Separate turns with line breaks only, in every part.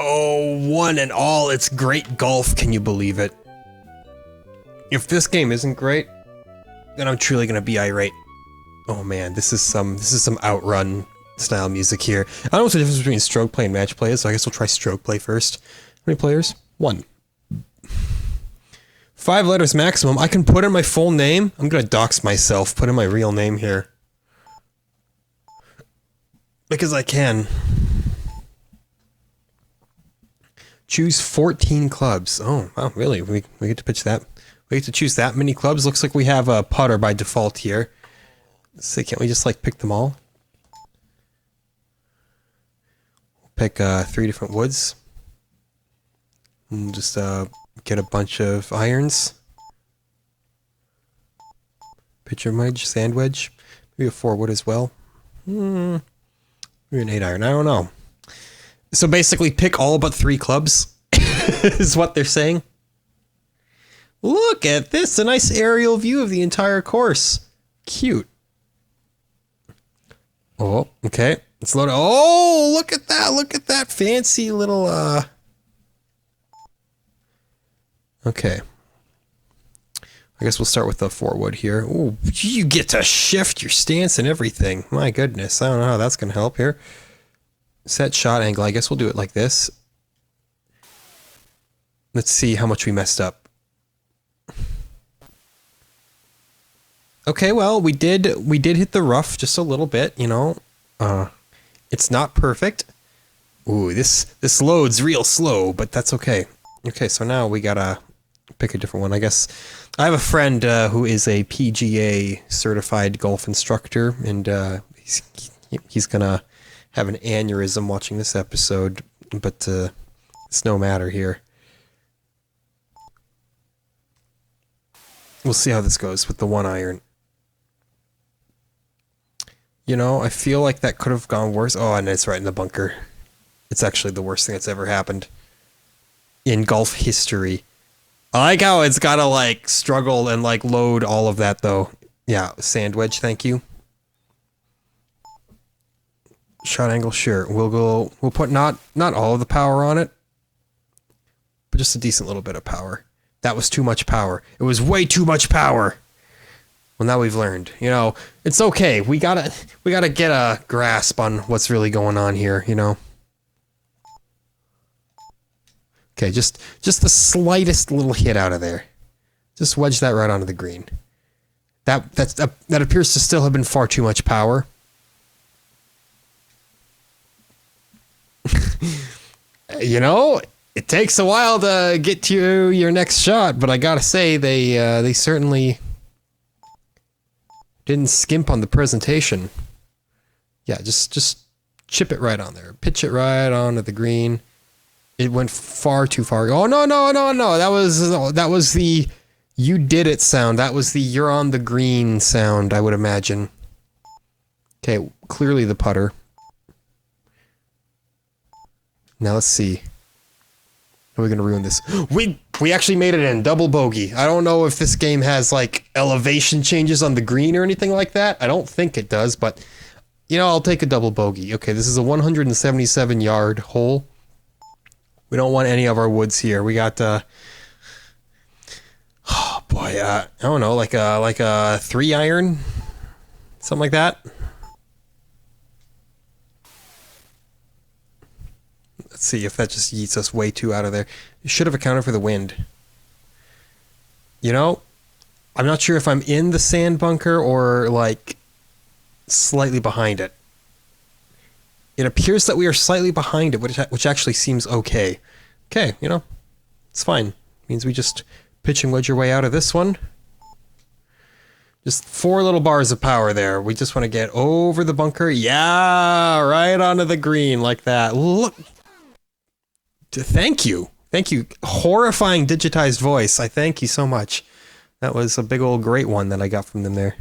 Oh, one and all, it's great golf, can you believe it? If this game isn't great, then I'm truly gonna be irate. Oh man, this is some Outrun style music here. I don't know what's the difference between stroke play and match play is, so I guess we'll try stroke play first. How many players? 1. 5 letters maximum. I can put in my full name. I'm gonna dox myself, put in my real name here. Because I can. Choose 14 clubs. Oh, wow, really? We get to pitch that. We get to choose that many clubs? Looks like we have a putter by default here. So can't we just like pick them all? Pick 3 different woods. And just get a bunch of irons. Pitcher wedge, sand wedge. Maybe a 4 wood as well. Maybe an 8 iron. I don't know. So basically pick all but 3 clubs is what they're saying. Look at this, a nice aerial view of the entire course. Cute. Oh, okay. Let's load it. Oh, look at that fancy little, Okay. I guess we'll start with the 4 wood here. Ooh, you get to shift your stance and everything. My goodness, I don't know how that's gonna help here. Set shot angle, I guess we'll do it like this. Let's see how much we messed up. Okay, well, we did hit the rough just a little bit, you know. It's not perfect. Ooh, this loads real slow, but that's okay. Okay, so now we gotta pick a different one. I guess I have a friend who is a PGA certified golf instructor, and he's gonna have an aneurysm watching this episode, but it's no matter here. We'll see how this goes with the 1 iron. You know, I feel like that could have gone worse. Oh, and it's right in the bunker. It's actually the worst thing that's ever happened in golf history. I like how it's gotta, like, struggle and, like, load all of that, though. Yeah, sand wedge, thank you. Shot angle, sure. We'll put not all of the power on it, but just a decent little bit of power. That was too much power. It was way too much power. Well, now we've learned. You know, it's okay. We gotta get a grasp on what's really going on here, you know. Okay, just the slightest little hit out of there. Just wedge that right onto the green. That appears to still have been far too much power. You know, it takes a while to get to your next shot, but I gotta say they certainly didn't skimp on the presentation. Yeah, just chip it right on there. Pitch it right onto the green. It went far too far. Oh no. That was the you did it sound. That was the you're on the green sound, I would imagine. Okay, clearly the putter. Now let's see. How are we gonna ruin this? We actually made it in double bogey. I don't know if this game has like elevation changes on the green or anything like that. I don't think it does, but you know, I'll take a double bogey. Okay, this is a 177 yard hole. We don't want any of our woods here. We got oh boy, I don't know, like a 3 iron, something like that. Let's see if that just yeets us way too out of there. You should have accounted for the wind. You know, I'm not sure if I'm in the sand bunker or like slightly behind it. It appears that we are slightly behind it, which actually seems okay. Okay, you know, it's fine. Means we just pitch and wedge your way out of this one. Just 4 little bars of power there. We just want to get over the bunker. Yeah, right onto the green like that. Look. Thank you. Thank you. Horrifying digitized voice. I thank you so much. That was a big old great one that I got from them there.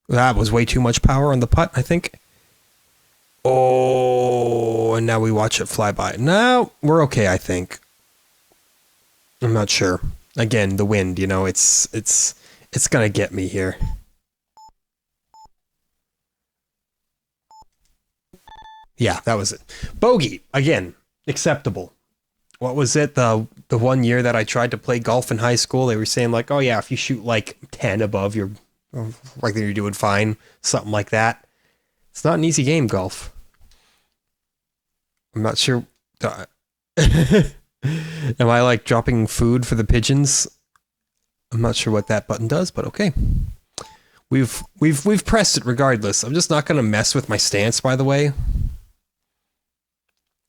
That was way too much power on the putt, I think. Oh, and now we watch it fly by. No, we're okay, I think. I'm not sure. Again, the wind, you know, it's gonna get me here. Yeah, that was it. Bogey, again, acceptable. What was it? The 1 year that I tried to play golf in high school, they were saying like, oh yeah, if you shoot like 10 above, you're like you're doing fine, something like that. It's not an easy game, golf. I'm not sure. Am I like dropping food for the pigeons? I'm not sure what that button does, but okay. We've pressed it regardless. I'm just not gonna mess with my stance, by the way.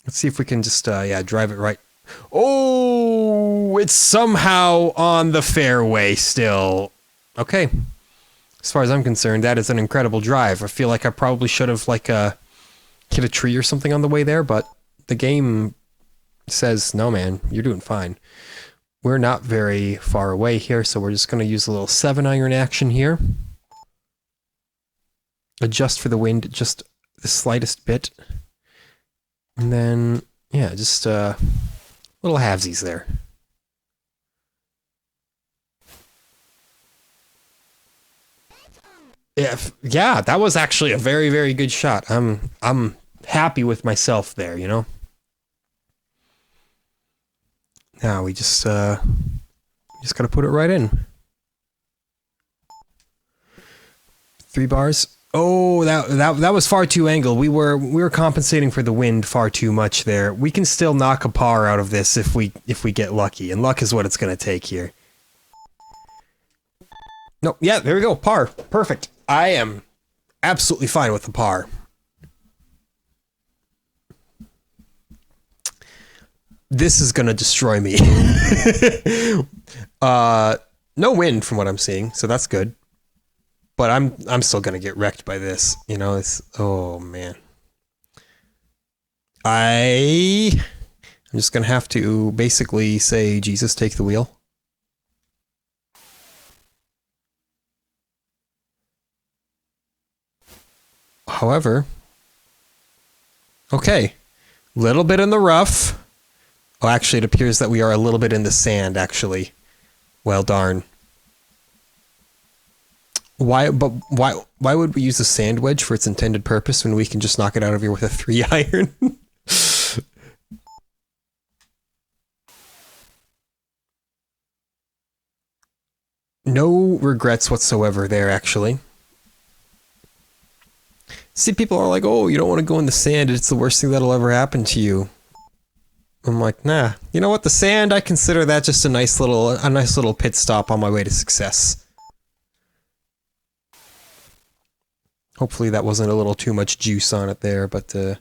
Let's see if we can just yeah, drive it right. Oh, it's somehow on the fairway still. Okay. As far as I'm concerned, that is an incredible drive. I feel like I probably should have like hit a tree or something on the way there, but the game says, no man, you're doing fine. We're not very far away here, so we're just going to use a little 7-iron action here. Adjust for the wind just the slightest bit. And then, yeah, just little halvesies there. Yeah, that was actually a very, very good shot. I'm happy with myself there, you know? Now we just gotta put it right in. 3 bars. Oh, that was far too angled. We were compensating for the wind far too much there. We can still knock a par out of this if we get lucky, and luck is what it's gonna take here. No, yeah, there we go, par. Perfect. I am absolutely fine with the par. This is gonna destroy me. No wind from what I'm seeing, so that's good. But I'm still gonna get wrecked by this. You know, it's oh man. I'm just gonna have to basically say, Jesus, take the wheel. However, okay, little bit in the rough. Oh, actually, it appears that we are a little bit in the sand, actually. Well, darn. Why would we use a sand wedge for its intended purpose when we can just knock it out of here with a 3-iron? No regrets whatsoever there, actually. See, people are like, oh, you don't want to go in the sand. It's the worst thing that'll ever happen to you. I'm like, nah. You know what? The sand, I consider that just a nice little pit stop on my way to success. Hopefully that wasn't a little too much juice on it there, but that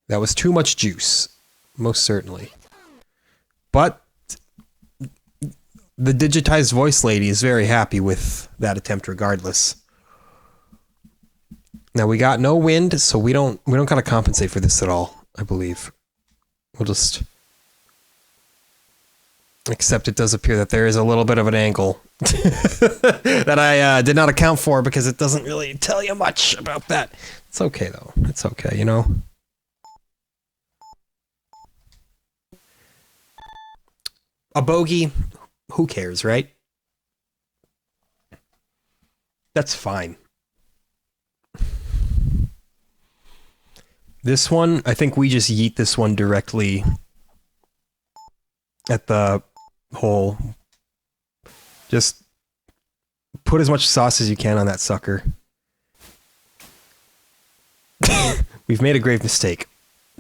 was too much juice. Most certainly. But the digitized voice lady is very happy with that attempt regardless. Now we got no wind, so we don't gotta compensate for this at all, I believe. We'll just except it does appear that there is a little bit of an angle that I did not account for because it doesn't really tell you much about that. It's okay though. It's okay, you know. A bogey, who cares, right? That's fine. This one, I think we just yeet this one directly at the hole. Just put as much sauce as you can on that sucker. We've made a grave mistake.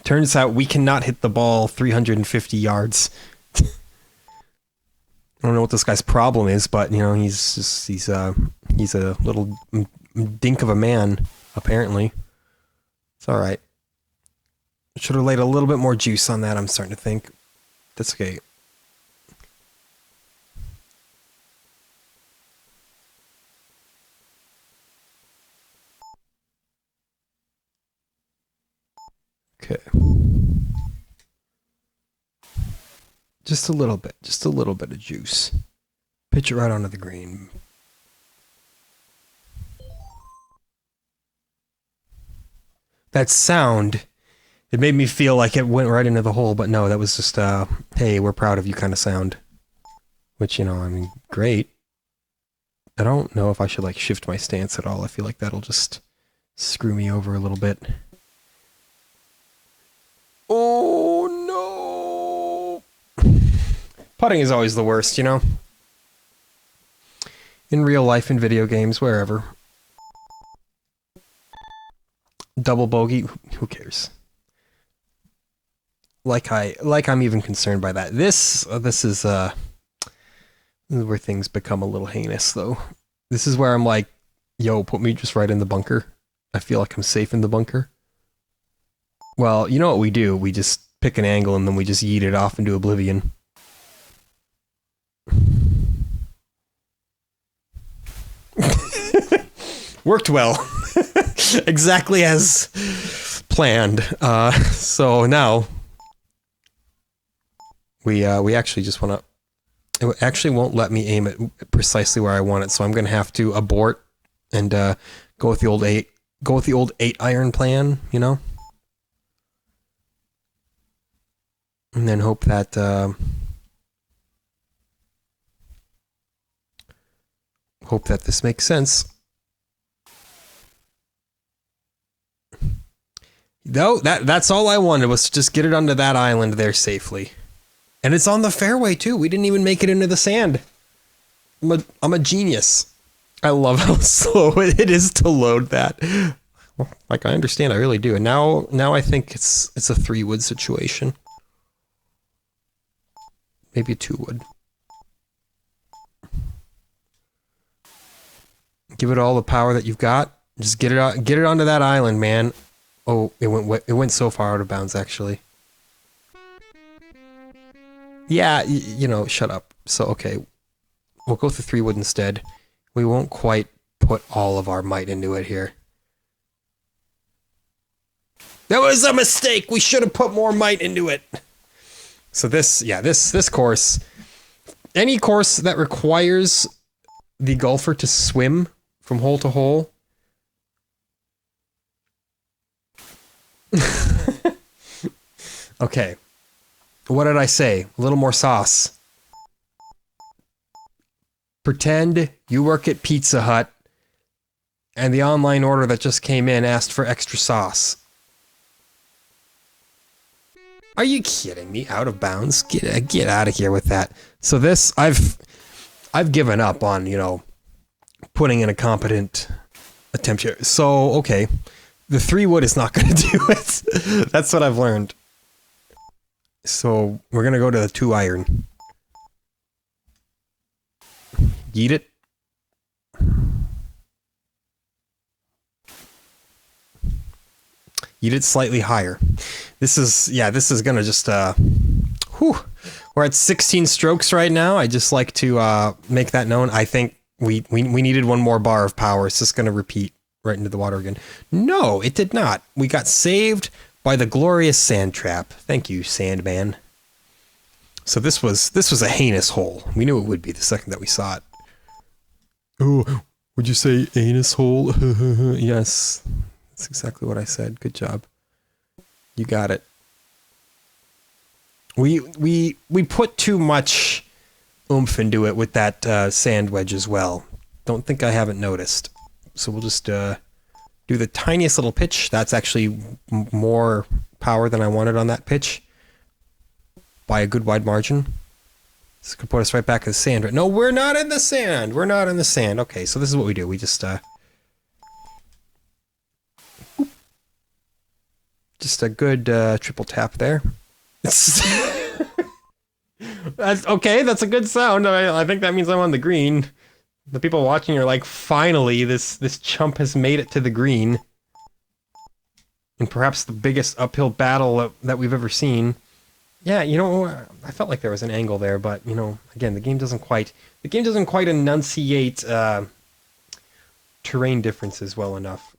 Turns out we cannot hit the ball 350 yards. I don't know what this guy's problem is, but you know, he's a little dink of a man, apparently. It's all right. Should have laid a little bit more juice on that, I'm starting to think. That's okay. Okay. Just a little bit of juice. Pitch it right onto the green. That sound, it made me feel like it went right into the hole, but no, that was just hey, we're proud of you kind of sound. Which, you know, I mean, great. I don't know if I should like shift my stance at all. I feel like that'll just screw me over a little bit. Putting is always the worst, you know? In real life, in video games, wherever. Double bogey, who cares? Like I'm even concerned by that. This is where things become a little heinous, though. This is where I'm like, yo, put me just right in the bunker. I feel like I'm safe in the bunker. Well, you know what we do? We just pick an angle and then we just yeet it off into oblivion. Worked well. Exactly as planned. So now we actually just want to. It actually won't let me aim it precisely where I want it, so I'm gonna have to abort and go with the old 8. Go with the old 8-iron plan, you know, and then hope that this makes sense. No, that's all I wanted, was to just get it onto that island there safely. And it's on the fairway too. We didn't even make it into the sand. I'm a genius. I love how slow it is to load that. Like, I understand, I really do. And now I think it's a 3-wood situation. Maybe a 2-wood. Give it all the power that you've got. Just get it onto that island, man. Oh, it went so far out of bounds, actually. Yeah, you know, shut up. So, okay, we'll go with the 3-wood instead. We won't quite put all of our might into it here. That was a mistake! We should have put more might into it! So this course, any course that requires the golfer to swim from hole to hole. Okay. What did I say? A little more sauce. Pretend you work at Pizza Hut and the online order that just came in asked for extra sauce. Are you kidding me? Out of bounds? Get out of here with that. So this, I've given up on, you know, putting in a competent attempt here. So, okay. The 3-wood is not going to do it. That's what I've learned. So, we're going to go to the 2-iron. Yeet it. Yeet it slightly higher. This is going to just, whew. We're at 16 strokes right now. I just like to make that known. I think we needed one more bar of power. It's just going to repeat right into the water again. No, it did not. We got saved by the glorious sand trap. Thank you, Sandman. So this was a heinous hole. We knew it would be the second that we saw it. Oh, would you say anus hole? Yes, that's exactly what I said. Good job. You got it. We put too much oomph into it with that sand wedge as well. Don't think I haven't noticed. So we'll just do the tiniest little pitch. That's actually more power than I wanted on that pitch by a good wide margin. This could put us right back in the sand. No, we're not in the sand. We're not in the sand. Okay, so this is what we do. We just a good triple tap there. That's okay. That's a good sound. I think that means I'm on the green. The people watching are like, finally, this chump has made it to the green. And perhaps the biggest uphill battle that we've ever seen. Yeah, you know, I felt like there was an angle there, but, you know, again, the game doesn't quite enunciate terrain differences well enough.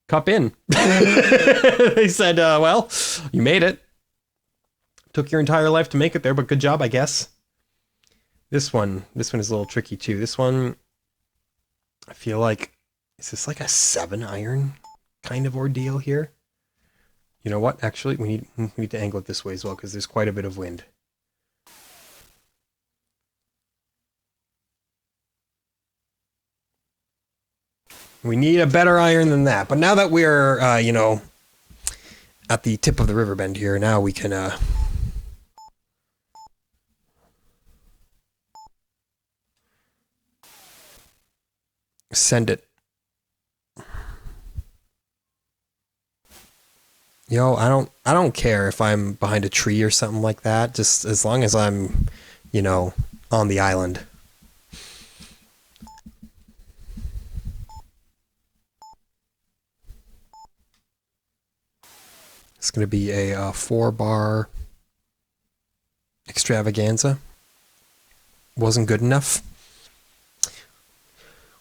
Cup in. They said, well, you made it. Took your entire life to make it there, but good job, I guess. This one is a little tricky too. This one, I feel like, is this like a 7-iron kind of ordeal here? You know what? Actually, we need to angle it this way as well, because there's quite a bit of wind. We need a better iron than that. But now that we're, you know, at the tip of the river bend here, now we can Send it. Yo, I don't care if I'm behind a tree or something like that, just as long as I'm, you know, on the island. It's going to be a 4-bar extravaganza. Wasn't good enough.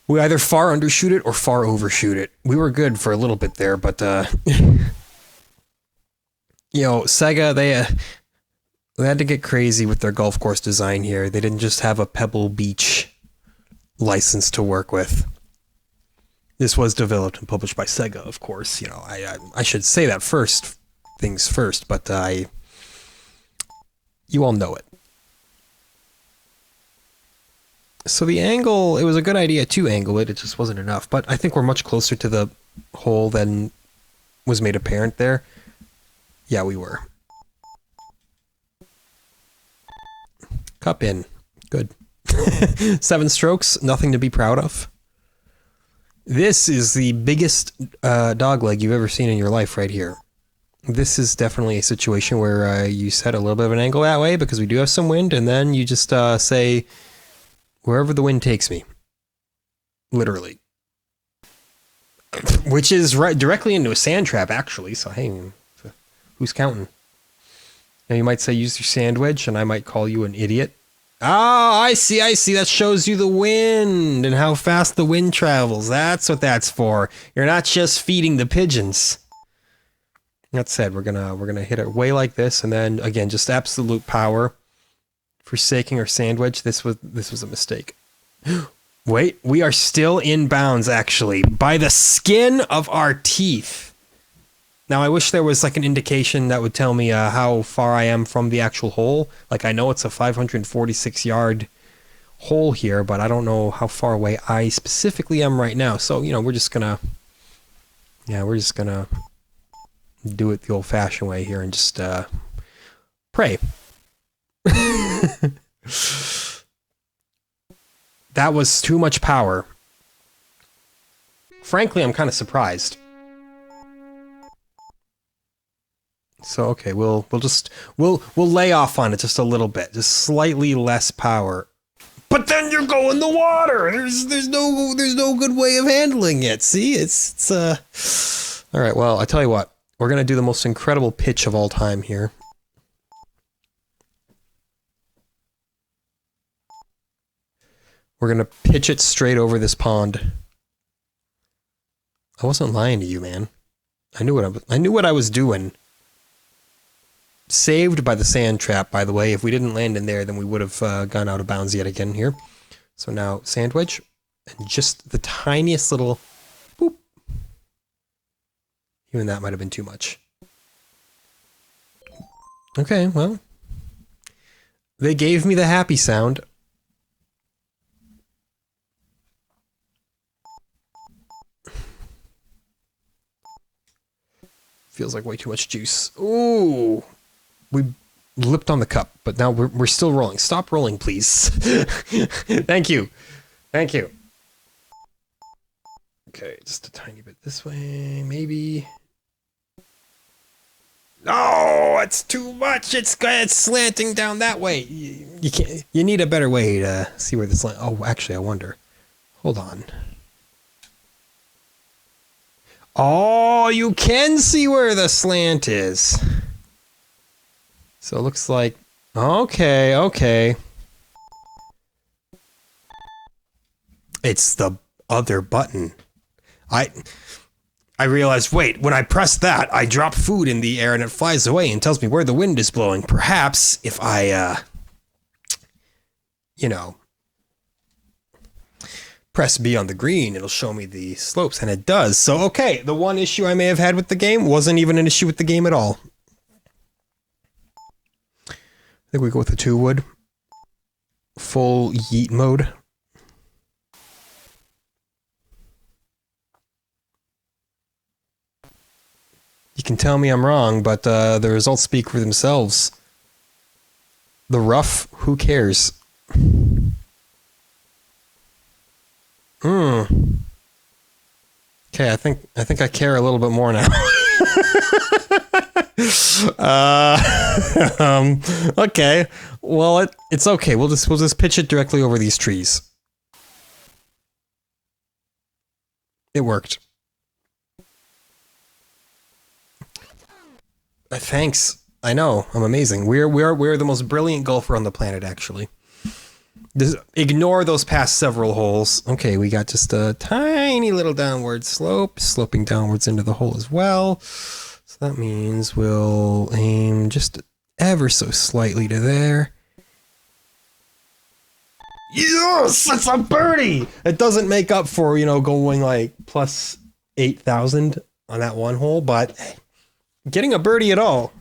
We either far undershoot it or far overshoot it. We were good for a little bit there, but you know, Sega, they had to get crazy with their golf course design here. They didn't just have a Pebble Beach license to work with. This was developed and published by Sega, of course. You know, I should say that first, things first, but you all know it. So the angle, it was a good idea to angle it, it just wasn't enough. But I think we're much closer to the hole than was made apparent there. Yeah, we were. Cup in. Good. 7 strokes, nothing to be proud of. This is the biggest dog leg you've ever seen in your life right here. This is definitely a situation where you set a little bit of an angle that way because we do have some wind, and then you just say, wherever the wind takes me. Literally. Which is right directly into a sand trap, actually, so hey, who's counting? Now you might say use your sand wedge, and I might call you an idiot. Oh, I see. That shows you the wind and how fast the wind travels. That's what that's for. You're not just feeding the pigeons. That said, we're gonna hit it way like this, and then again, just absolute power. Forsaking our sand wedge. This was a mistake. Wait, we are still in bounds, actually, by the skin of our teeth. Now, I wish there was like an indication that would tell me how far I am from the actual hole. Like, I know it's a 546-yard hole here, but I don't know how far away I specifically am right now. So, you know, we're just gonna do it the old-fashioned way here and just pray. That was too much power. Frankly, I'm kind of surprised. So okay, we'll lay off on it just a little bit, just slightly less power. But then you're going the water. There's no good way of handling it. See, it's all right. Well, I tell you what, we're gonna do the most incredible pitch of all time here. We're gonna pitch it straight over this pond. I wasn't lying to you, man. I knew what I was doing. Saved by the sand trap, by the way. If we didn't land in there, then we would have gone out of bounds yet again here. So now sand wedge, and just the tiniest little boop. Even that might have been too much. Okay, well, they gave me the happy sound. Feels like way too much juice. Ooh. We lipped on the cup, but now we're still rolling. Stop rolling, please. Thank you. Thank you. Okay, just a tiny bit this way, maybe. No, it's too much. It's slanting down that way. You can't. You need a better way to see where this. Oh, actually, I wonder. Hold on. Oh, you can see where the slant is. So it looks like, okay. It's the other button. I realized, wait, when I press that, I drop food in the air and it flies away and tells me where the wind is blowing. Perhaps if I, press B on the green, it'll show me the slopes, and it does. So, okay, the one issue I may have had with the game wasn't even an issue with the game at all. I think we go with the 2-wood. Full yeet mode. You can tell me I'm wrong, but the results speak for themselves. The rough, who cares? Okay, I think I care a little bit more now. Okay. Well, it's okay. We'll just pitch it directly over these trees. It worked. Thanks. I know. I'm amazing. We're the most brilliant golfer on the planet, actually. Just ignore those past several holes. Okay, we got just a tiny little downward slope, sloping downwards into the hole as well. So that means we'll aim just ever so slightly to there. Yes, it's a birdie! It doesn't make up for, you know, going like plus 8,000 on that one hole, but getting a birdie at all.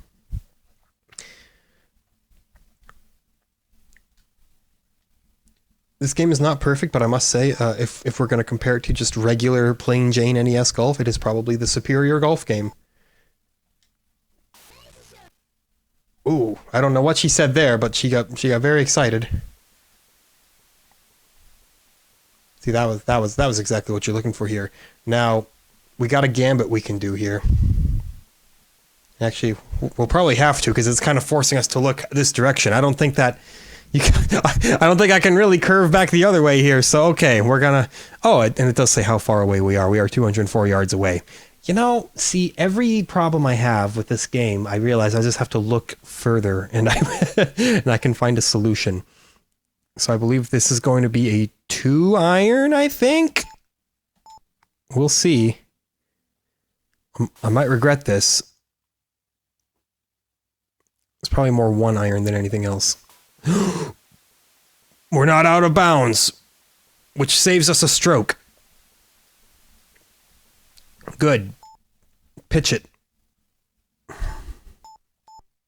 This game is not perfect, but I must say, if we're going to compare it to just regular plain Jane NES golf, it is probably the superior golf game. Ooh, I don't know what she said there, but she got very excited. See, that was exactly what you're looking for here. Now, we got a gambit we can do here. Actually, we'll probably have to because it's kind of forcing us to look this direction. I don't think that. I don't think I can really curve back the other way here, so okay, we're gonna... Oh, and it does say how far away we are. We are 204 yards away. You know, see, every problem I have with this game, I realize I just have to look further, and I can find a solution. So I believe this is going to be a 2-iron, I think? We'll see. I might regret this. It's probably more 1-iron than anything else. We're not out of bounds, which saves us a stroke. Good. Pitch it.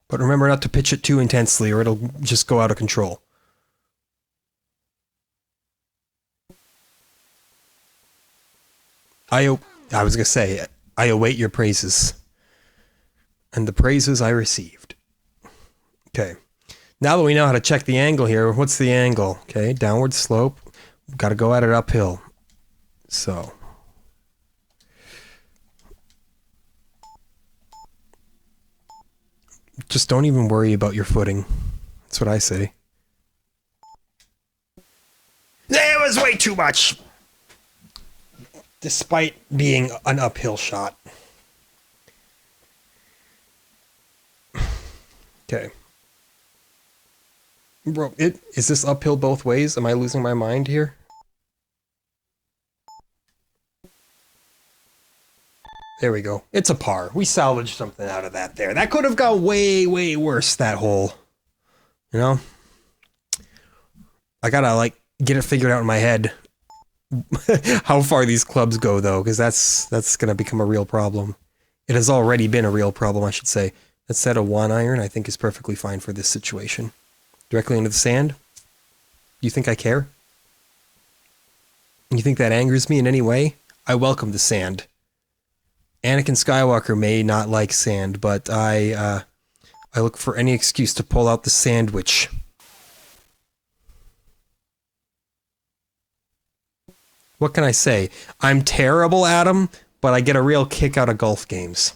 But remember not to pitch it too intensely or it'll just go out of control. I was gonna say, I await your praises. And the praises I received. Okay. Now that we know how to check the angle here, what's the angle? Okay, downward slope. Got to go at it uphill. So. Just don't even worry about your footing. That's what I say. It was way too much! Despite being an uphill shot. Okay. Bro, is this uphill both ways? Am I losing my mind here? There we go. It's a par. We salvaged something out of that there. That could have gone way, way worse, that hole. You know? I gotta, like, get it figured out in my head. How far these clubs go, though, because that's gonna become a real problem. It has already been a real problem, I should say. That set a 1-iron, I think, is perfectly fine for this situation. Directly into the sand? You think I care? You think that angers me in any way? I welcome the sand. Anakin Skywalker may not like sand, but I look for any excuse to pull out the sandwich. What can I say? I'm terrible at them, but I get a real kick out of golf games.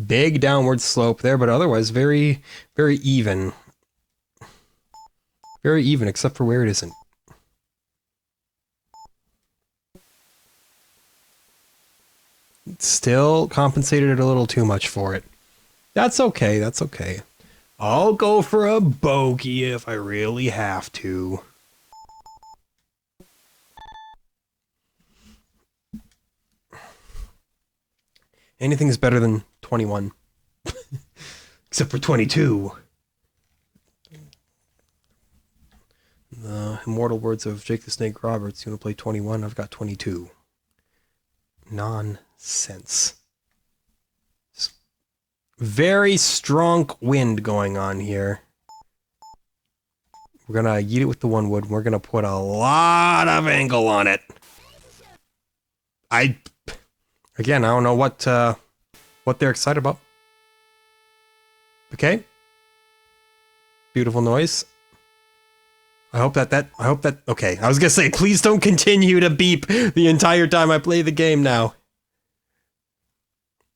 Big downward slope there, but otherwise very, very even. Very even, except for where it isn't. Still compensated it a little too much for it. That's okay, that's okay. I'll go for a bogey if I really have to. Anything's better than 21. Except for 22. The immortal words of Jake the Snake Roberts, you want to play 21? I've got 22. Nonsense. Very strong wind going on here. We're gonna yeet it with the 1 wood. We're gonna put a lot of angle on it. Again, I don't know what they're excited about. Okay. Beautiful noise. I hope that, okay. I was gonna say, please don't continue to beep the entire time I play the game now.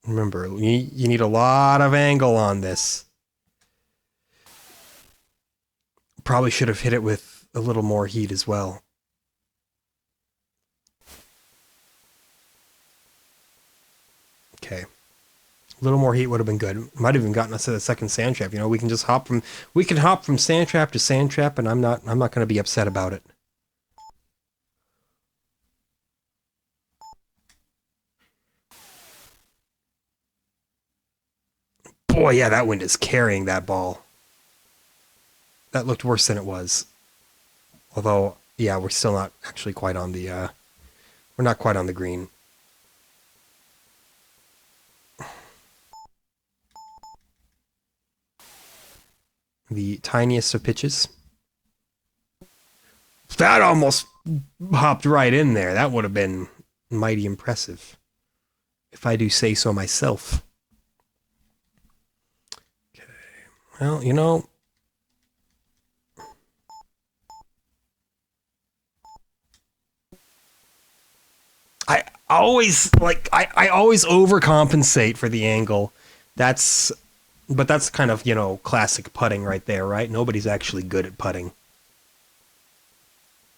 Remember, you need a lot of angle on this. Probably should have hit it with a little more heat as well. Okay. A little more heat would have been good. Might have even gotten us to the second sand trap. You know, we can hop from sand trap to sand trap, and I'm not going to be upset about it. Boy, yeah, that wind is carrying that ball. That looked worse than it was. Although, yeah, we're still not actually quite on the, we're not quite on the green. The tiniest of pitches. That almost hopped right in there. That would have been mighty impressive, if I do say so myself. Okay. Well, you know, I always overcompensate for the angle. But that's kind of, you know, classic putting right there, right? Nobody's actually good at putting.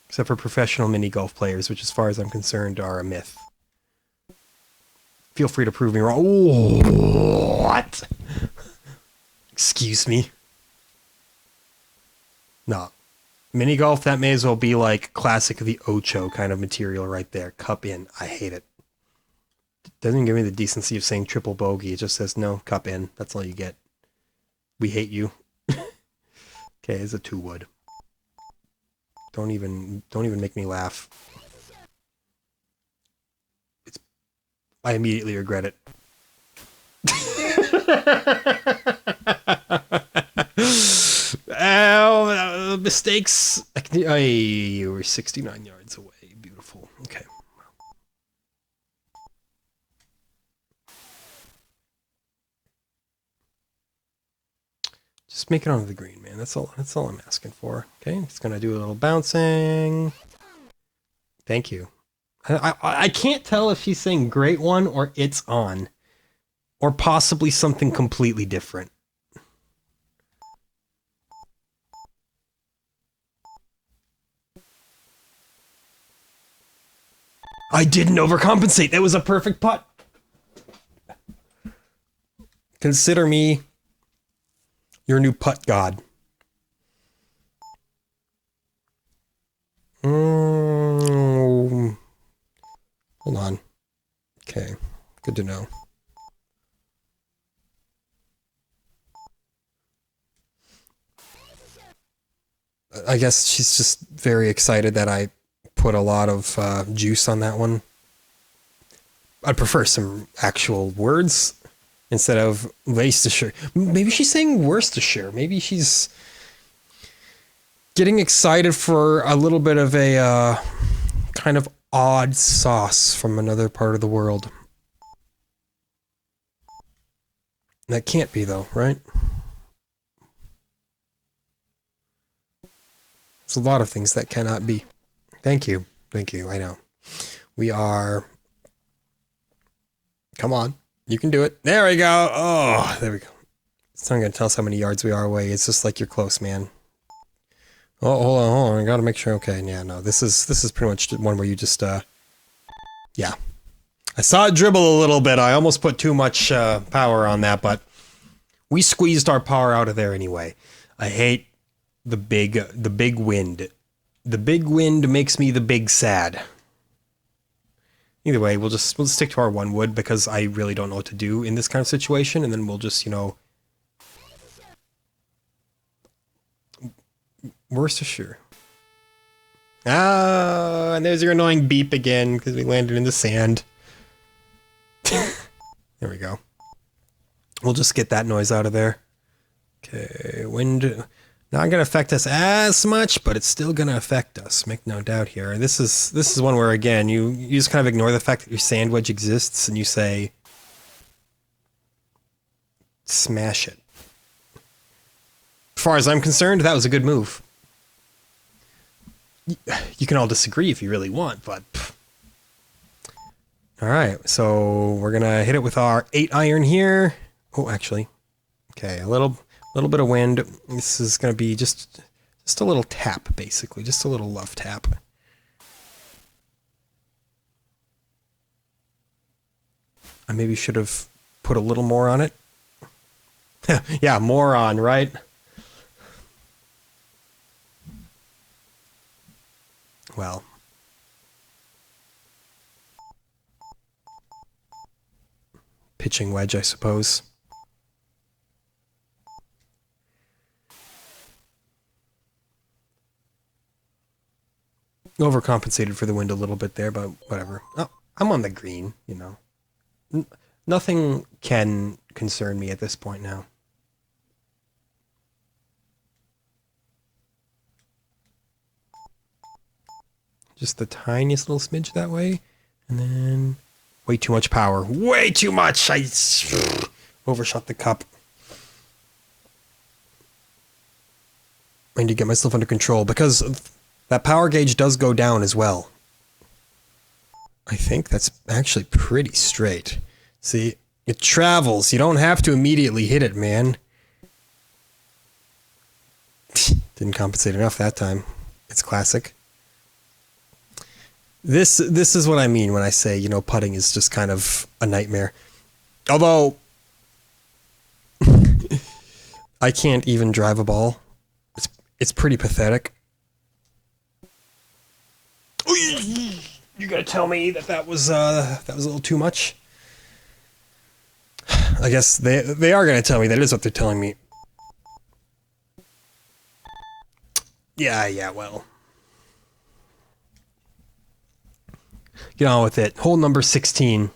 Except for professional mini golf players, which as far as I'm concerned are a myth. Feel free to prove me wrong. Oh, what? Excuse me. No. Mini golf, that may as well be like classic the Ocho kind of material right there. Cup in. I hate it. Doesn't give me the decency of saying triple bogey. It just says, no, cup in. That's all you get. We hate you. Okay, it's a 2-wood. Don't even make me laugh. I immediately regret it. Oh, mistakes. You were 69 yards away. Beautiful. Okay. Just make it onto the green, man. That's all I'm asking for. Okay, it's gonna do a little bouncing. Thank you. I can't tell if she's saying great one or it's on. Or possibly something completely different. I didn't overcompensate. That was a perfect putt. Consider me your new putt god. Hold on. Okay, good to know. I guess she's just very excited that I put a lot of juice on that one. I'd prefer some actual words instead of Leicestershire. Maybe she's saying Worcestershire. Maybe she's getting excited for a little bit of a kind of odd sauce from another part of the world. That can't be, though, right? There's a lot of things that cannot be. Thank you. Thank you. I know. We are... Come on. You can do it. There we go. Oh, there we go. It's not going to tell us how many yards we are away. It's just like you're close, man. Oh, hold on. I got to make sure. Okay, yeah, no. This is pretty much one where you just, yeah. I saw it dribble a little bit. I almost put too much power on that, but we squeezed our power out of there anyway. I hate the big wind. The big wind makes me the big sad. Either way, we'll stick to our 1-wood because I really don't know what to do in this kind of situation, and then we'll just, you know, Worcestershire. Ah, and there's your annoying beep again because we landed in the sand. There we go. We'll just get that noise out of there. Okay, wind not going to affect us as much, but it's still going to affect us. Make no doubt here. This is one where, again, you just kind of ignore the fact that your sand wedge exists and you say, smash it. As far as I'm concerned, that was a good move. You can all disagree if you really want, but all right. So we're gonna hit it with our 8 iron here. Oh, actually, okay, a little bit of wind. This is gonna be just a little tap, basically, just a little love tap. I maybe should have put a little more on it. Yeah, more on, right? Well. Pitching wedge, I suppose. Overcompensated for the wind a little bit there, but whatever. Oh, I'm on the green, you know. Nothing can concern me at this point now. Just the tiniest little smidge that way, and then way too much power. Way too much! I overshot the cup. I need to get myself under control because that power gauge does go down as well. I think that's actually pretty straight. See, it travels. You don't have to immediately hit it, man. Didn't compensate enough that time. It's classic. This is what I mean when I say, you know, putting is just kind of a nightmare. Although I can't even drive a ball. It's pretty pathetic. You gotta tell me that was a little too much. I guess they are gonna tell me that is what they're telling me. Yeah, well. Get on with it. Hole number 16.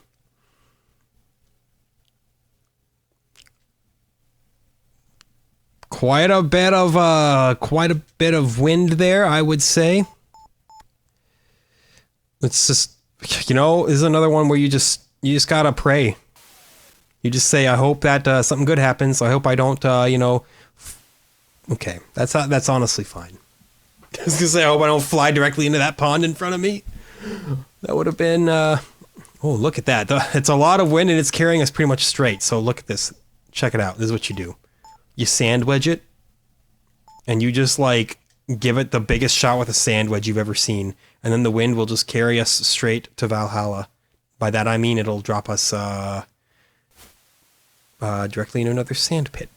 Quite a bit of wind there, I would say. It's just, you know, this is another one where you just gotta pray. You just say, I hope that something good happens. I hope I don't, you know. Okay, that's honestly fine. I was gonna say, I hope I don't fly directly into that pond in front of me. That would have been, oh, look at that. It's a lot of wind and it's carrying us pretty much straight. So look at this. Check it out. This is what you do. You sand wedge it and you just like give it the biggest shot with a sand wedge you've ever seen. And then the wind will just carry us straight to Valhalla. By that I mean it'll drop us directly into another sand pit.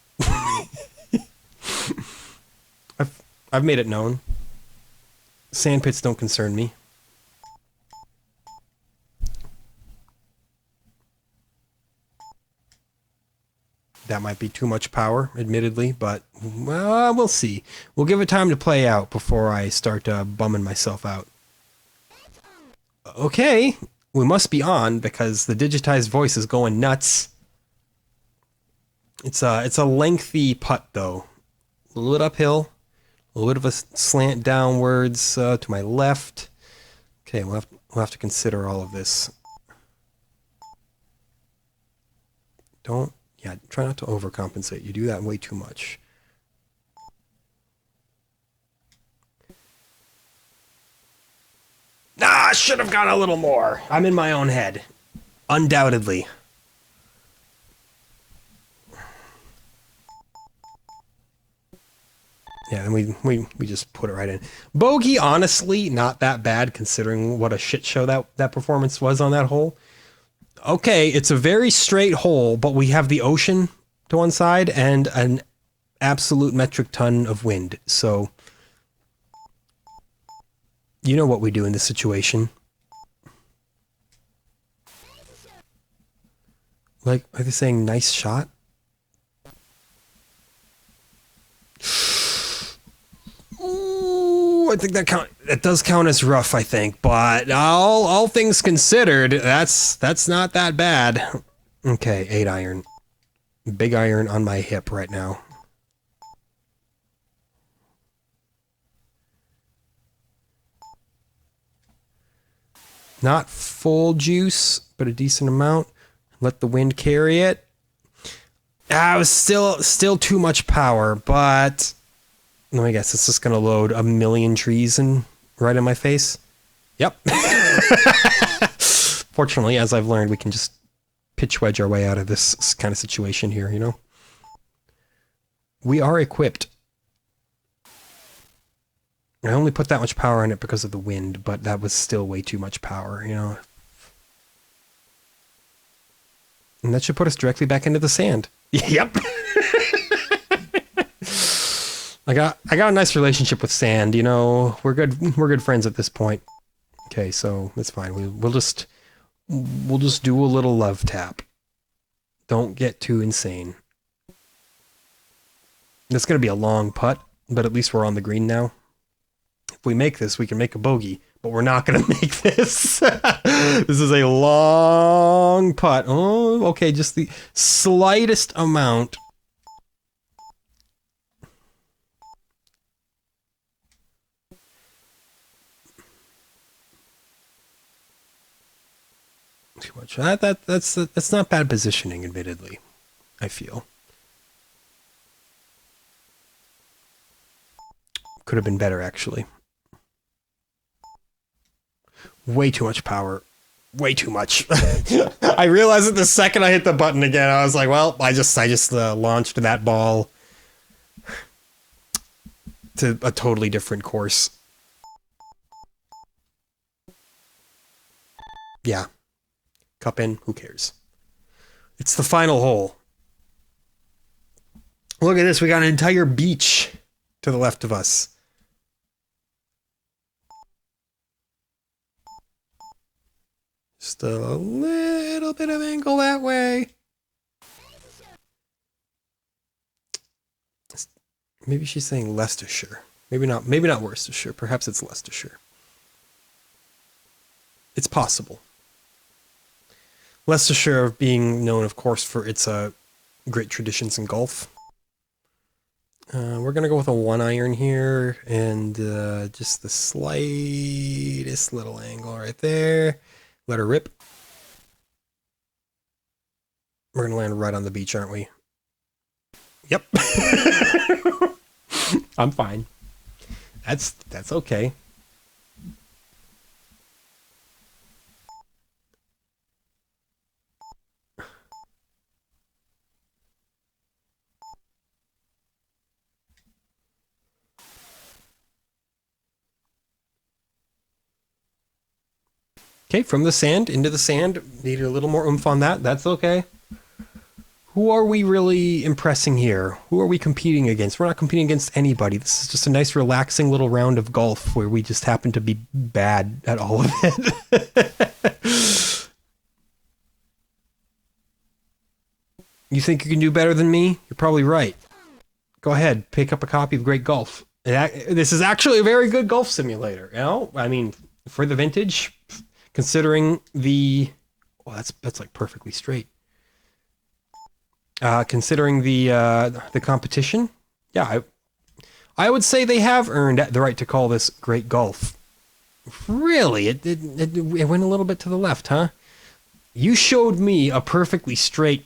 I've made it known. Sand pits don't concern me. That might be too much power, admittedly, but well, we'll see. We'll give it time to play out before I start bumming myself out. Okay, we must be on because the digitized voice is going nuts. It's a lengthy putt though, a little bit uphill, a little bit of a slant downwards to my left. Okay, we'll have to consider all of this. Try not to overcompensate. You do that way too much. I should have gone a little more. I'm in my own head. Undoubtedly. Yeah, and we just put it right in. Bogey, honestly, not that bad considering what a shit show that performance was on that hole. Okay, it's a very straight hole, but we have the ocean to one side and an absolute metric ton of wind. So, you know what we do in this situation. Like, are they saying nice shot? Ooh, I think that does count as rough, I think, but all things considered, that's not that bad. Okay, 8 iron. Big iron on my hip right now. Not full juice, but a decent amount. Let the wind carry it. It was still too much power, but I guess it's just gonna load a million trees in Right in my face? Yep. Fortunately, as I've learned, we can just pitch wedge our way out of this kind of situation here, you know? We are equipped. I only put that much power in it because of the wind, but that was still way too much power, you know? And that should put us directly back into the sand. Yep. I got a nice relationship with sand, you know. We're good friends at this point. Okay, so that's fine. We'll just do a little love tap. Don't get too insane. It's gonna be a long putt, but at least we're on the green now. If we make this, we can make a bogey, but we're not gonna make this. This is a long putt. Oh, okay, just the slightest amount. Too much. That's not bad positioning, admittedly. I feel could have been better, actually. Way too much power. Way too much. I realized it the second I hit the button again. I was like, well, I just launched that ball to a totally different course. Yeah. Cup in, who cares? It's the final hole. Look at this, we got an entire beach to the left of us. Just a little bit of angle that way. Maybe she's saying Leicestershire. Maybe not Worcestershire. Perhaps it's Leicestershire. It's possible. Leicestershire being known, of course, for its great traditions in golf. We're going to go with a 1-iron here, and just the slightest little angle right there. Let her rip. We're going to land right on the beach, aren't we? Yep. I'm fine. That's okay. Okay, from the sand into the sand. Needed a little more oomph on that. That's okay. Who are we really impressing here? Who are we competing against? We're not competing against anybody. This is just a nice, relaxing little round of golf where we just happen to be bad at all of it. You think you can do better than me? You're probably right. Go ahead, pick up a copy of Great Golf. This is actually a very good golf simulator. You know, I mean, for the vintage. Considering the, well, that's like perfectly straight. Considering the competition, yeah, I would say they have earned the right to call this great golf. Really, it went a little bit to the left, huh? You showed me a perfectly straight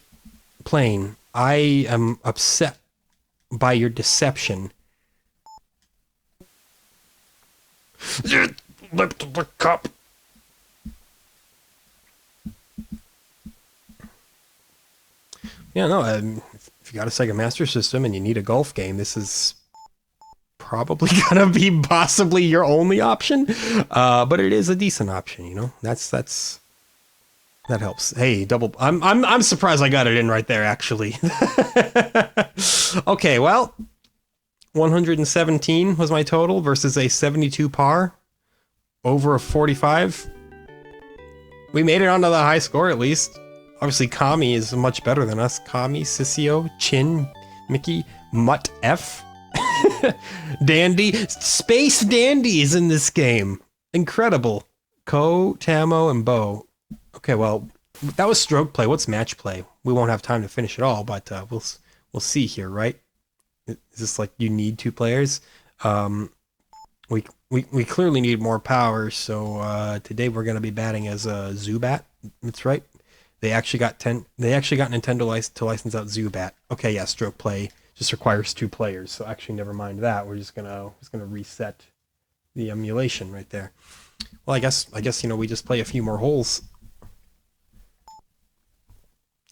plane. I am upset by your deception. Lift the cup. Yeah, no, if you got a Sega Master System and you need a golf game, this is probably gonna be possibly your only option. But it is a decent option, you know. That helps. Hey, double. I'm surprised I got it in right there, actually. Okay, well, 117 was my total versus a 72 par over a 45. We made it onto the high score at least. Obviously, Kami is much better than us. Kami, Sissio, Chin, Mickey, Mutt F, Dandy, Space Dandies in this game. Incredible. Ko, Tamo, and Bo. Okay, well, that was stroke play. What's match play? We won't have time to finish it all, but we'll see here, right? Is this like you need 2 players? We clearly need more power, so today we're gonna be batting as a Zubat. That's right. They actually got Nintendo to license out Zubat. Okay, yeah, stroke play just requires 2 players. So actually, never mind that. We're just gonna reset the emulation right there. Well, I guess you know, we just play a few more holes.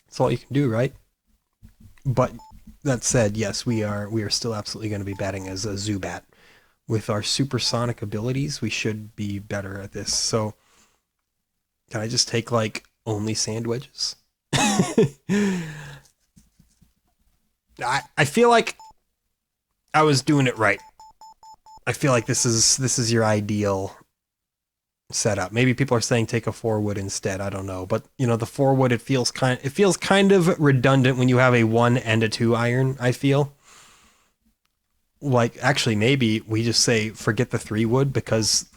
That's all you can do, right? But that said, yes, we are still absolutely going to be batting as a Zubat. With our supersonic abilities, we should be better at this. So, can I just take, like, only sand wedges? I feel like I was doing it right. I feel like this is your ideal setup. Maybe people are saying take a 4-wood instead. I don't know, but you know, the 4-wood, it feels kind of redundant when you have a 1 and a 2 iron. I feel like actually maybe we just say forget the 3-wood because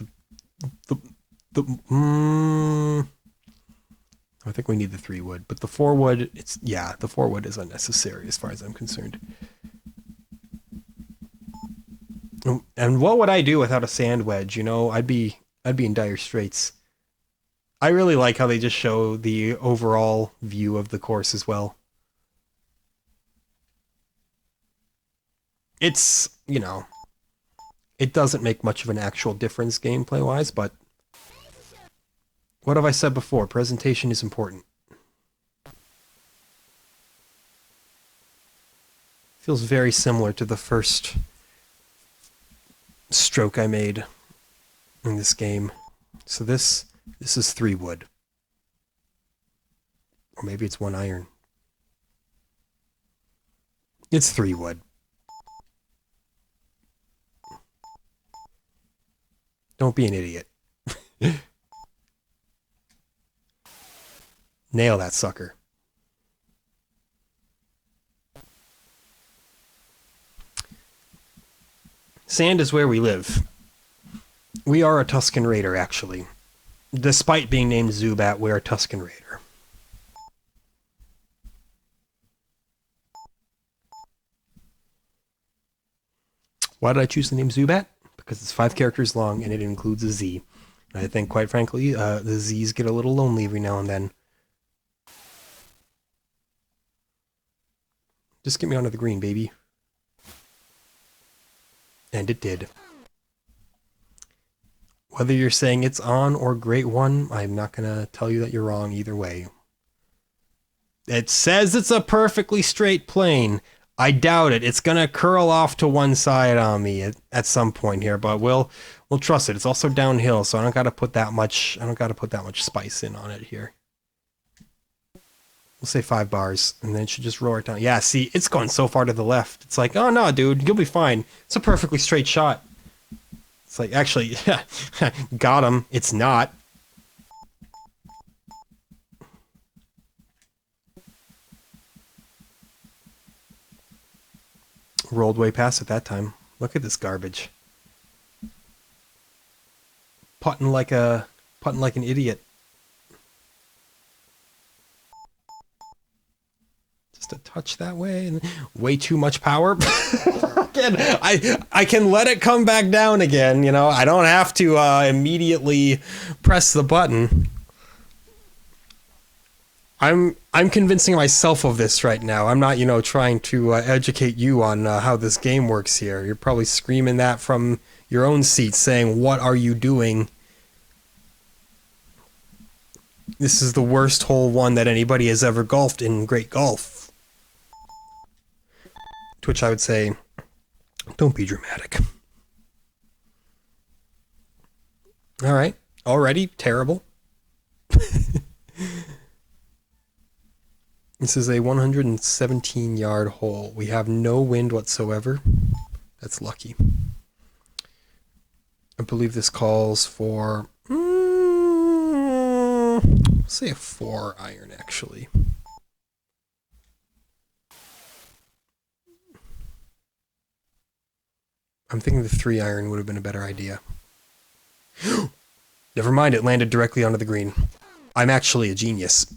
I think we need the 3-wood, but the 4-wood, the 4-wood is unnecessary as far as I'm concerned. And what would I do without a sand wedge? You know, I'd be in dire straits. I really like how they just show the overall view of the course as well. It's, you know, it doesn't make much of an actual difference gameplay-wise, but what have I said before? Presentation is important. Feels very similar to the first stroke I made in this game. So this is 3-wood. Or maybe it's 1 iron. It's 3-wood. Don't be an idiot. Nail that sucker. Sand is where we live. We are a Tusken Raider, actually. Despite being named Zubat, we're a Tusken Raider. Why did I choose the name Zubat? Because it's 5 characters long and it includes a Z. And I think, quite frankly, the Z's get a little lonely every now and then. Just get me onto the green, baby. And it did. Whether you're saying it's on or Great One, I'm not going to tell you that you're wrong either way. It says it's a perfectly straight plane. I doubt it. It's going to curl off to one side on me at some point here, but we'll trust it. It's also downhill, so I don't got to put that much spice in on it here. We'll say 5 bars, and then it should just roll it down. Yeah, see, it's going so far to the left. It's like, oh no, dude, you'll be fine. It's a perfectly straight shot. It's like, actually, got him. It's not. Rolled way past it that time. Look at this garbage. Putting like an idiot. Just a touch that way, and way too much power. Again, I can let it come back down again, you know. I don't have to immediately press the button. I'm convincing myself of this right now. I'm not, you know, trying to educate you on how this game works here. You're probably screaming that from your own seat, saying, "What are you doing?" This is the worst hole 1 that anybody has ever golfed in Great Golf. To which I would say, don't be dramatic. All right, already terrible. This is a 117-yard hole. We have no wind whatsoever. That's lucky. I believe this calls for, say a 4 iron, actually. I'm thinking the 3 iron would have been a better idea. Never mind, it landed directly onto the green. I'm actually a genius.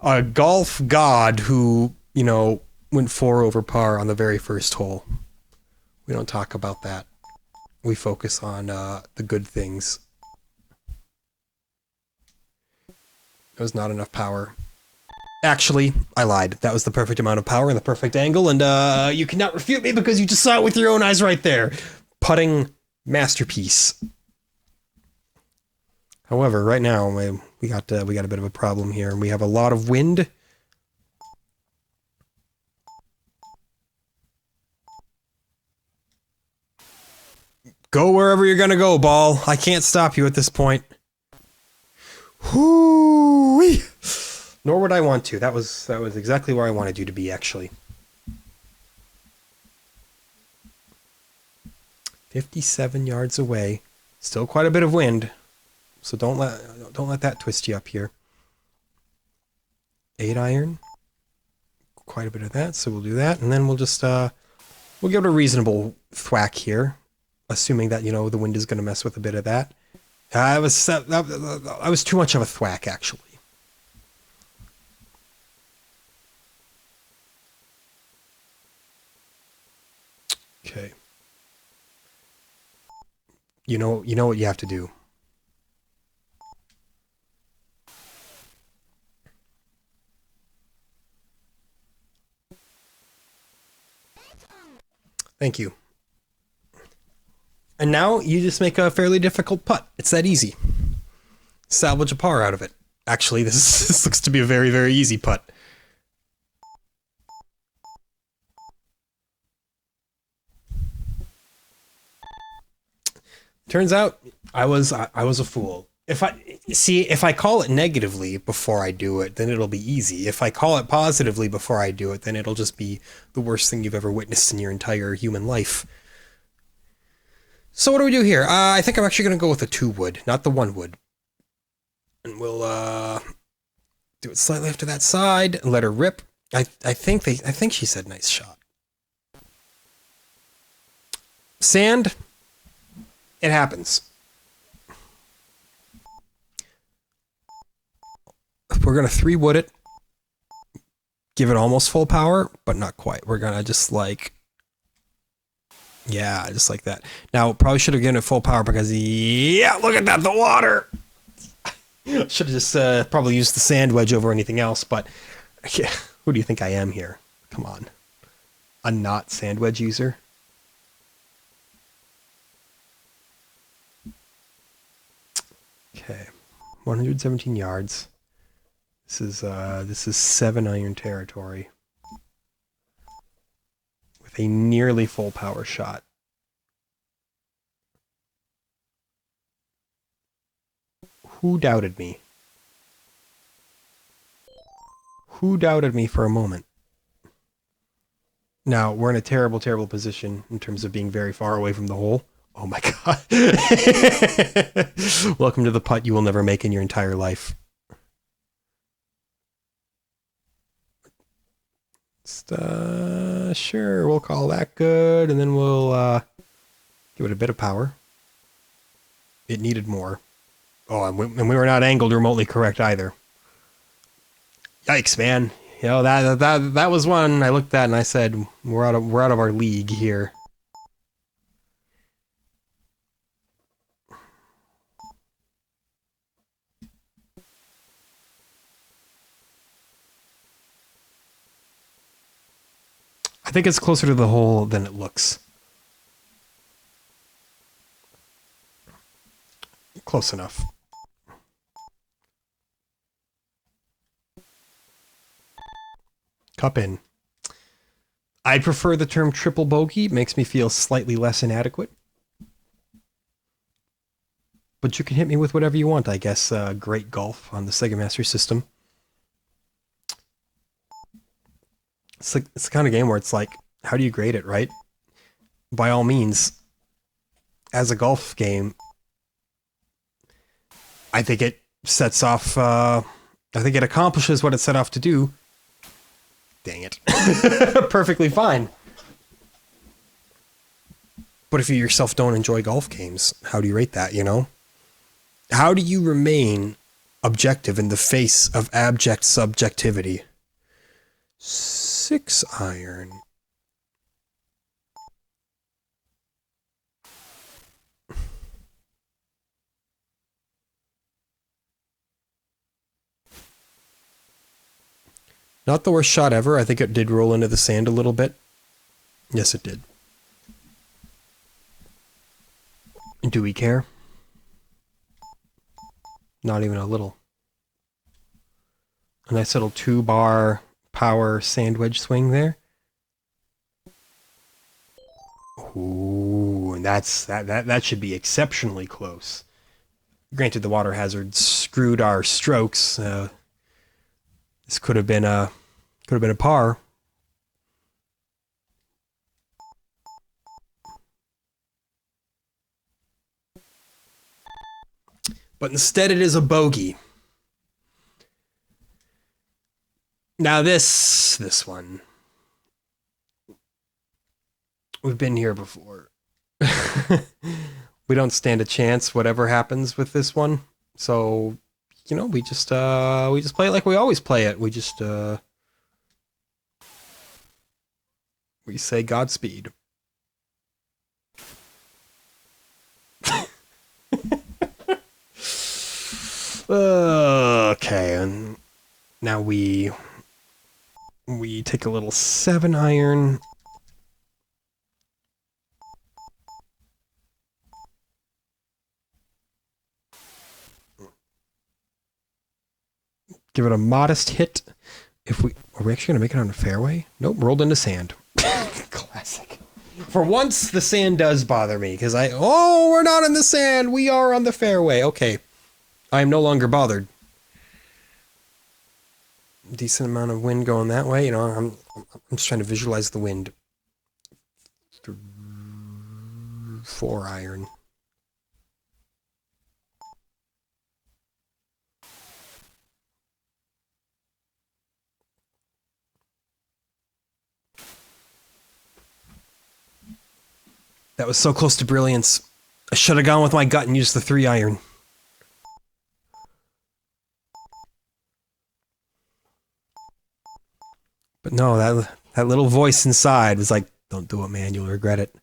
A golf god who, you know, went 4 over par on the very first hole. We don't talk about that. We focus on the good things. There was not enough power. Actually, I lied. That was the perfect amount of power and the perfect angle, and you cannot refute me because you just saw it with your own eyes right there. putting masterpiece. However, right now we got a bit of a problem here, and we have a lot of wind. Go wherever you're gonna go, ball. I can't stop you at this point. Whoo-wee. Nor would I want to. That was exactly where I wanted you to be, actually. 57 yards away. Still quite a bit of wind. So don't let that twist you up here. 8 iron. Quite a bit of that, so we'll do that, and then we'll just we'll give it a reasonable thwack here, assuming that, you know, the wind is going to mess with a bit of that. I was too much of a thwack, actually. Okay. You know what you have to do. Thank you. And now you just make a fairly difficult putt. It's that easy. Salvage a par out of it. Actually, this looks to be a very, very easy putt. Turns out I was a fool. If I call it negatively before I do it, then it'll be easy. If I call it positively before I do it, then it'll just be the worst thing you've ever witnessed in your entire human life. So what do we do here? I think I'm actually going to go with a 2 wood, not the 1 wood. And we'll do it slightly after that side and let her rip. I think she said nice shot. Sand. It happens. We're going to 3-wood it. Give it almost full power, but not quite. We're going to just like... Yeah, just like that. Now, probably should have given it full power because... Yeah, look at that, the water! Should have just probably used the sand wedge over anything else, but... Yeah, who do you think I am here? Come on. A not sand wedge user? Okay. 117 yards. This is 7 iron territory with a nearly full power shot. Who doubted me? Who doubted me for a moment? Now, we're in a terrible, terrible position in terms of being very far away from the hole. Oh my god. Welcome to the putt you will never make in your entire life. Sure, we'll call that good, and then we'll give it a bit of power. It needed more. Oh, and we were not angled remotely correct either. Yikes, man! You know, that was one I looked at and I said, we're out of our league here. I think it's closer to the hole than it looks. Close enough. Cup in. I prefer the term triple bogey. It makes me feel slightly less inadequate. But you can hit me with whatever you want, I guess. Great golf on the Sega Master System. It's the kind of game where it's like, how do you grade it, right? By all means, as a golf game, I think it sets off, I think it accomplishes what it set off to do. Dang it. Perfectly fine. But if you yourself don't enjoy golf games, how do you rate that, you know? How do you remain objective in the face of abject subjectivity? 6 iron. Not the worst shot ever. I think it did roll into the sand a little bit. Yes, it did. Do we care? Not even a little. A nice little 2-bar power sandwich swing there. Ooh, and that should be exceptionally close. Granted, the water hazard screwed our strokes. This could have been a par. But instead it is a bogey. Now this one. We've been here before. We don't stand a chance whatever happens with this one. So, you know, we just play it like we always play it. We just we say Godspeed. Okay, and now we take a little 7-iron. Give it a modest hit. Are we actually gonna make it on a fairway? Nope, rolled into sand. Classic. For once, the sand does bother me because we're not in the sand. We are on the fairway. Okay. I am no longer bothered. Decent amount of wind going that way. You know, I'm just trying to visualize the wind. 4-iron. That was so close to brilliance. I should have gone with my gut and used the 3-iron. But no, that little voice inside was like, don't do it, man, you'll regret it.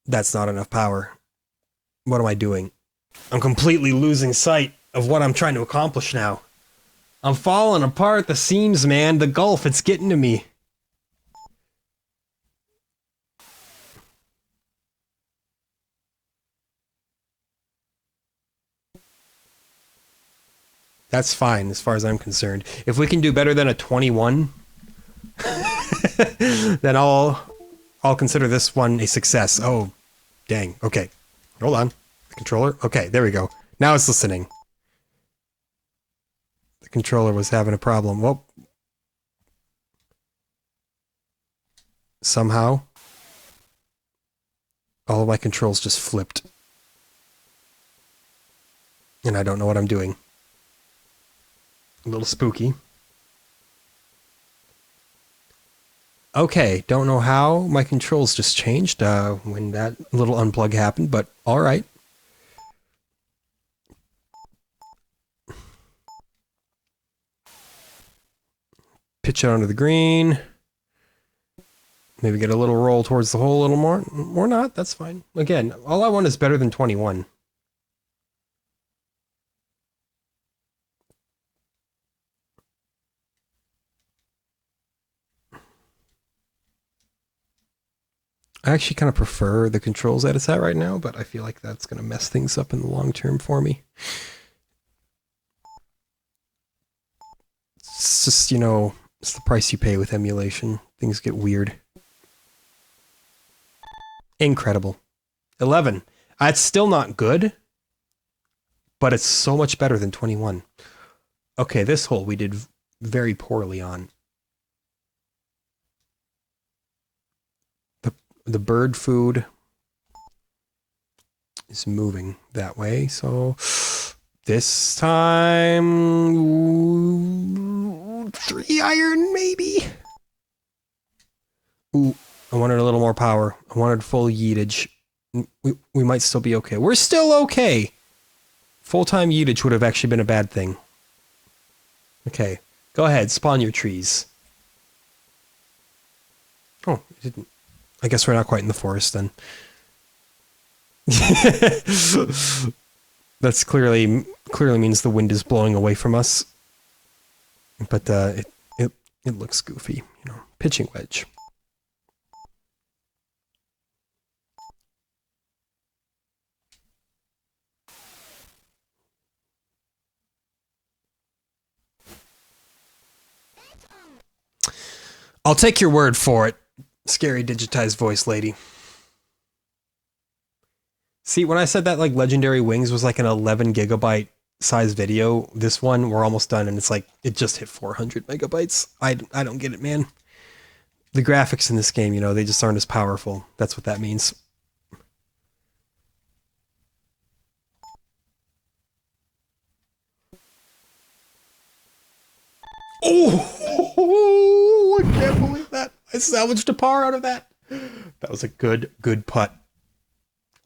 That's not enough power. What am I doing? I'm completely losing sight of what I'm trying to accomplish now. I'm falling apart at the seams, man. The gulf, it's getting to me. That's fine as far as I'm concerned. If we can do better than a 21, then I'll consider this one a success. Oh, dang. Okay. Hold on. The controller? Okay, there we go. Now it's listening. The controller was having a problem. Well, somehow all of my controls just flipped. And I don't know what I'm doing. A little spooky. Okay, don't know how my controls just changed when that little unplug happened, but alright. Pitch it onto the green. Maybe get a little roll towards the hole a little more. Or not, that's fine. Again, all I want is better than 21. I actually kind of prefer the controls that it's at right now, but I feel like that's going to mess things up in the long term for me. It's just, you know, it's the price you pay with emulation. Things get weird. Incredible. 11. It's still not good, but it's so much better than 21. Okay, this hole we did very poorly on. The bird food is moving that way, so this time 3-iron maybe. Ooh, I wanted a little more power. I wanted full yeetage. We might still be okay. We're still okay. Full-time yeetage would have actually been a bad thing. Okay, go ahead, spawn your trees. Oh, it didn't. I guess we're not quite in the forest then. That's clearly means the wind is blowing away from us. But it looks goofy, you know. Pitching wedge. I'll take your word for it, scary digitized voice lady. See, when I said that like Legendary Wings was like an 11 gigabyte size video, this one we're almost done and it's like it just hit 400 megabytes. I don't get it, man. The graphics in this game, you know, they just aren't as powerful. That's what that means. Oh, I can't believe that. I salvaged a par out of that. That was a good putt.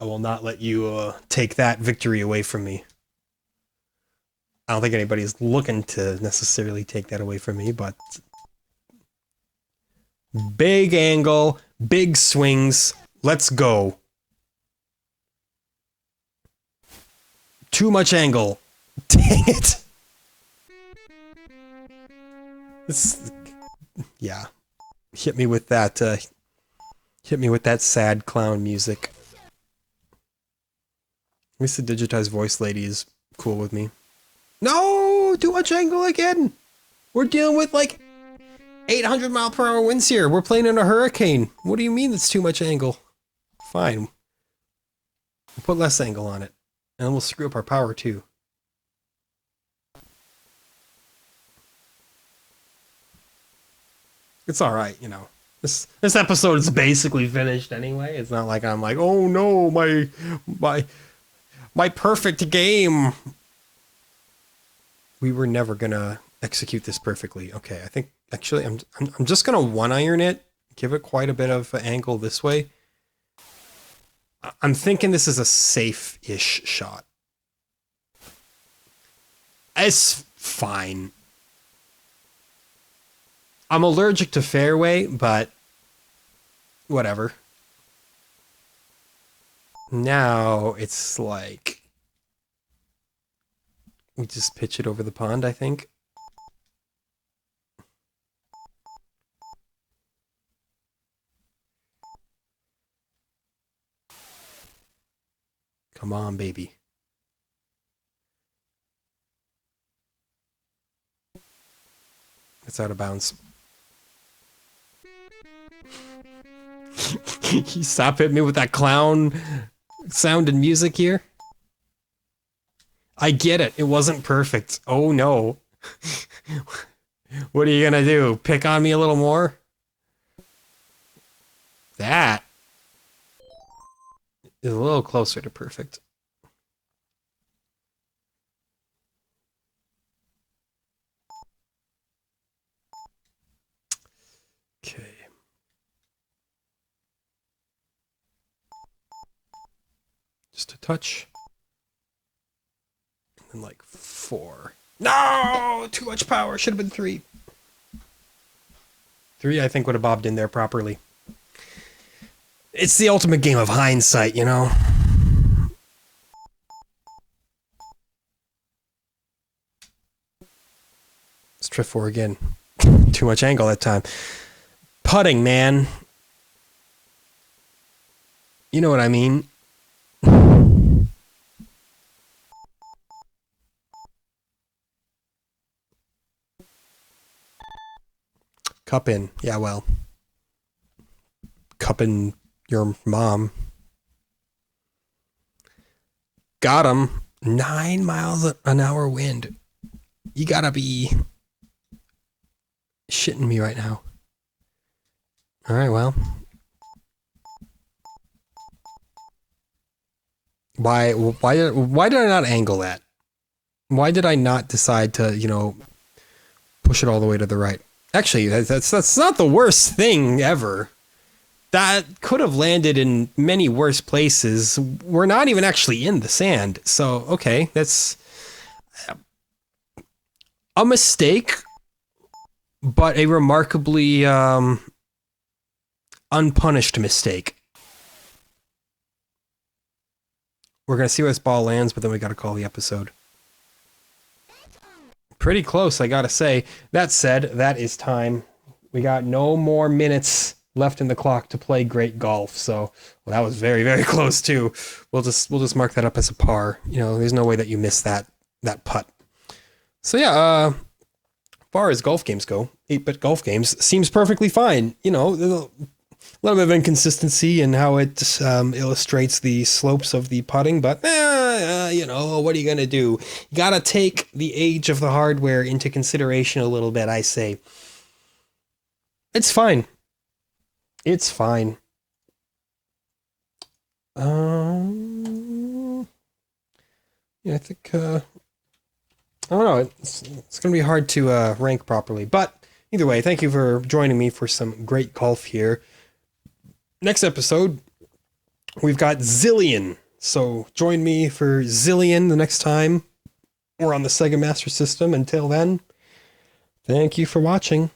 I will not let you take that victory away from me. I don't think anybody's looking to necessarily take that away from me, but big angle, big swings. Let's go. Too much angle. Dang it. This, yeah. Hit me with that sad clown music. At least the digitized voice lady is cool with me. No! Too much angle again! We're dealing with like 800 mile per hour winds here. We're playing in a hurricane. What do you mean it's too much angle? Fine. We'll put less angle on it. And we'll screw up our power too. It's alright, you know. This episode is basically finished anyway. It's not like I'm like, oh no, my perfect game. We were never gonna execute this perfectly. Okay, I think actually I'm just gonna one iron it, give it quite a bit of angle this way. I'm thinking this is a safe-ish shot. It's fine. I'm allergic to fairway, but whatever. Now it's like we just pitch it over the pond, I think. Come on, baby. It's out of bounds. You stop hitting me with that clown sound and music here? I get it. It wasn't perfect. Oh no. What are you gonna do? Pick on me a little more? That is a little closer to perfect. Okay. Just a touch. And like 4. No! Too much power. Should have been 3. 3, I think, would have bobbed in there properly. It's the ultimate game of hindsight, you know? Let's try 4 again. Too much angle that time. Putting, man. You know what I mean? Cup in. Yeah, well. Cup in your mom. Got him. 9 miles an hour wind. You gotta be shitting me right now. Alright, well. Why did I not angle that? Why did I not decide to, you know, push it all the way to the right? Actually, that's not the worst thing ever. That could have landed in many worse places. We're not even actually in the sand. So, okay, that's a mistake, but a remarkably unpunished mistake. We're going to see where this ball lands, but then we got to call the episode. Pretty close, I got to say. That said, that is time. We got no more minutes left in the clock to play great golf. So, well, that was very, very close too. We'll just mark that up as a par. You know, there's no way that you miss that putt. So yeah, as far as golf games go, 8-bit golf games seems perfectly fine. You know, there's a little bit of inconsistency in how it illustrates the slopes of the putting, but you know, what are you going to do? You got to take the age of the hardware into consideration a little bit, I say. It's fine. It's fine. Yeah, I think, I don't know, it's going to be hard to rank properly, but either way, thank you for joining me for some great golf here. Next episode, we've got Zillion, so join me for Zillion the next time we're on the Sega Master System. Until then, thank you for watching.